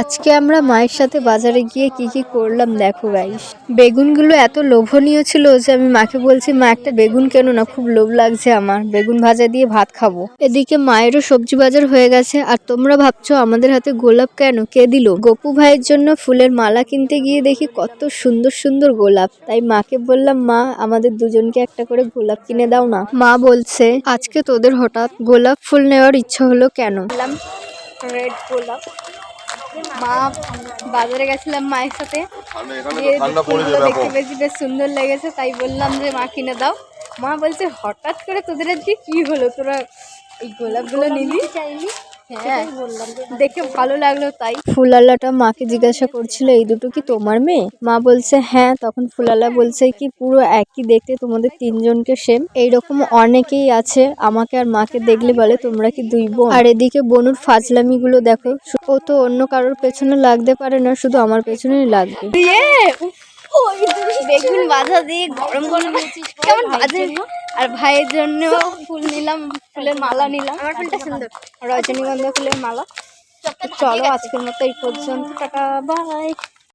আজকে আমরা মায়ের সাথে বাজারে গিয়ে কি কি করলাম দেখো গাইস। বেগুনগুলো এত লোভনীয় ছিল যে আমি মাকে বলছি, মা একটা বেগুন কেন না, খুব লোভ লাগছে আমার, বেগুন ভাজা দিয়ে ভাত খাবো। এদিকে মায়েরও সবজি বাজার হয়ে গেছে। আর তোমরা ভাবছো আমাদের হাতে গোলাপ কেন, কে দিল? গপু ভাইয়ের জন্য ফুলের মালা কিনতে গিয়ে দেখি কত সুন্দর সুন্দর গোলাপ। তাই মাকে বললাম, মা আমাদের দুজনকে একটা করে গোলাপ কিনে দাও না। মা বলছে, আজকে তোদের হঠাৎ গোলাপ ফুল নেওয়ার ইচ্ছা হলো কেন? রেড গোলাপ। মা বাজারে গেছিলাম মায়ের সাথে, দেখতে পেয়েছি বেশ সুন্দর লেগেছে, তাই বললাম যে মা কিনে দাও। মা বলছে, হঠাৎ করে তোদের আজকে কি হলো, তোরা এই গোলাপগুলো নিলি? হ্যাঁ, দেখে ভালো লাগলো তাই। ফুলালাটা মাকে জিজ্ঞাসা করছিল, এই দুটো কি তোমার মেয়ে? মা বলছে হ্যাঁ। তখন ফুলালা বলছে কি, পুরো একই দেখতে, তোমাদের তিনজনকে সেম। এইরকম অনেকেই আছে, আমাকে আর মাকে দেখলে বলে তোমরা কি দুই বোন। আর এদিকে বনুর ফাজলামি গুলো দেখো, ও তো অন্য কারোর পেছনে লাগতে পারে না, শুধু আমার পেছনেই লাগবে। বেগুন ভাজা দিয়ে গরম গরম কেমন ভাজে। আর ভাইয়ের জন্য ফুল নিলাম, ফুলের মালা নিলাম, রজনীগন্ধা ফুলের মালা। চলো আজকের মতো এই পর্যন্ত, টাটা বাই।